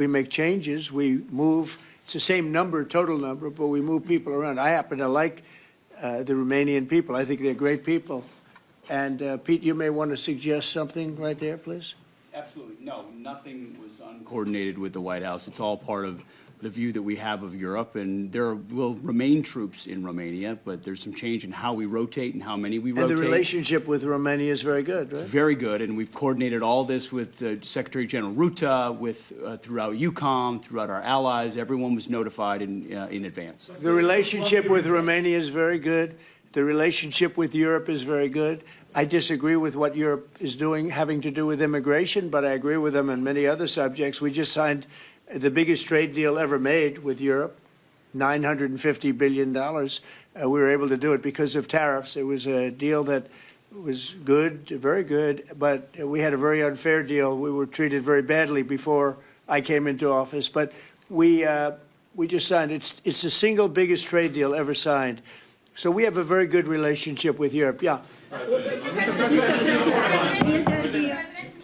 We make changes. We move. It's the same number, total number, but we move people around. I happen to like the Romanian people. I think they're great people. And Pete, you may want to suggest something right there, please. Absolutely. No, nothing was uncoordinated with the White House. It's all part of the view that we have of Europe, and there will remain troops in Romania, but there's some change in how we rotate and how many we rotate. And the relationship with Romania is very good, right? It's very good, and we've coordinated all this with Secretary General Ruta, with throughout EUCOM, throughout our allies. Everyone was notified in advance. The relationship with Romania is very good. The relationship with Europe is very good. I disagree with what Europe is doing having to do with immigration, but I agree with them on many other subjects. We just signed the biggest trade deal ever made with Europe, $950 billion. We were able to do it because of tariffs. It was a deal that was good, very good, but we had a very unfair deal. We were treated very badly before I came into office, but we just signed. It's the single biggest trade deal ever signed. So we have a very good relationship with Europe. Yeah.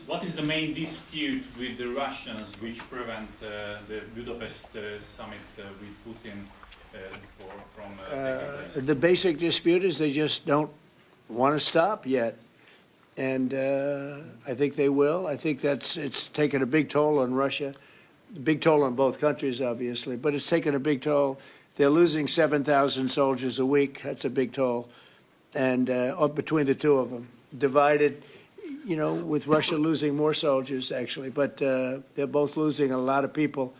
What is the main dispute with the Russians which prevent the Budapest summit with Putin from taking place? The basic dispute is they just don't want to stop yet. And I think they will. I think it's taken a big toll on Russia, a big toll on both countries, obviously, but it's taken a big toll. They're losing 7,000 soldiers a week. That's a big toll. And between the two of them, divided, you know, with Russia losing more soldiers, actually. But they're both losing a lot of people.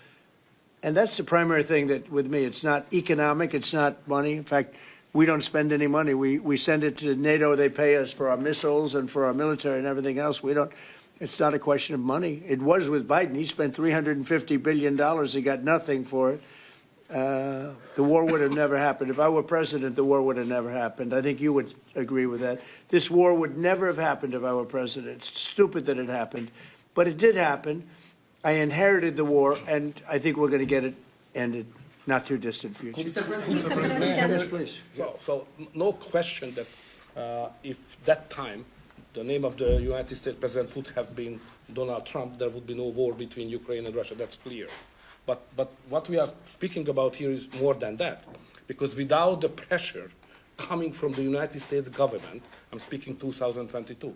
And that's the primary thing that, with me, it's not economic, it's not money. In fact, we don't spend any money. We send it to NATO. They pay us for our missiles and for our military and everything else. We don't. It's not a question of money. It was with Biden. He spent $350 billion. He got nothing for it. The war would have never happened. If I were president, the war would have never happened. I think you would agree with that. This war would never have happened if I were president. It's stupid that it happened. But it did happen. I inherited the war, and I think we're going to get it ended. Not too distant future. Mr. President, Yes, please. So no question that if that time the name of the United States president would have been Donald Trump, there would be no war between Ukraine and Russia. That's clear. But what we are speaking about here is more than that, because without the pressure coming from the United States government, I'm speaking 2022,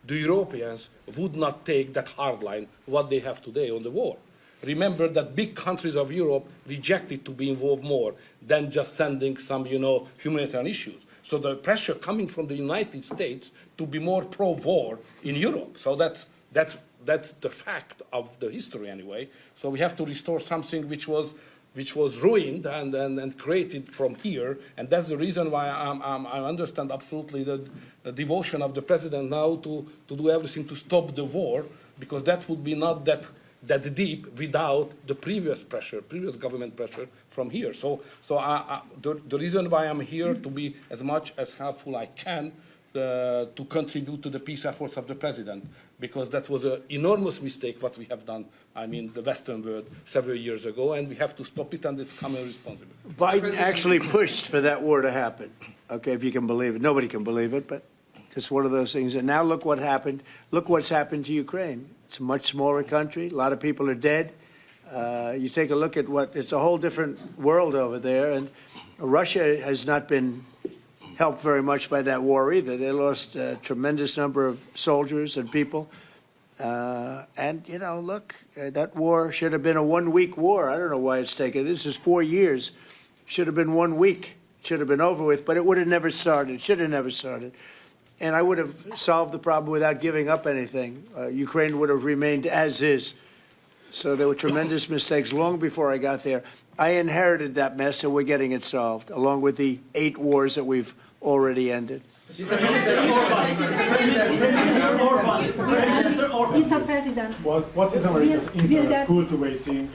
the Europeans would not take that hard line, what they have today on the war. Remember that big countries of Europe rejected to be involved more than just sending some, humanitarian issues. So the pressure coming from the United States to be more pro-war in Europe. So that's the fact of the history anyway. So we have to restore something which was ruined and created from here, and that's the reason why I understand absolutely the devotion of the president now to do everything to stop the war, because that would be not that deep without the previous government pressure from here. So the reason why I'm here to be as much as helpful I can to contribute to the peace efforts of the president, because that was an enormous mistake what we have done, the Western world several years ago, and we have to stop it, and it's common responsibility. Biden actually pushed for that war to happen. Okay, if you can believe it. Nobody can believe it, but it's one of those things. And now look what happened. Look what's happened to Ukraine. It's a much smaller country. A lot of people are dead. You take a look at it's a whole different world over there, and Russia has not been helped very much by that war either. They lost a tremendous number of soldiers and people. And, look, that war should have been a one-week war. I don't know why it's taken. This is 4 years. Should have been 1 week. Should have been over with, but it would have never started. Should have never started. And I would have solved the problem without giving up anything. Ukraine would have remained as is. So there were tremendous mistakes long before I got there. I inherited that mess, and we're getting it solved, along with the 8 wars that we've already ended. Mr. President, what is America's interest cultivating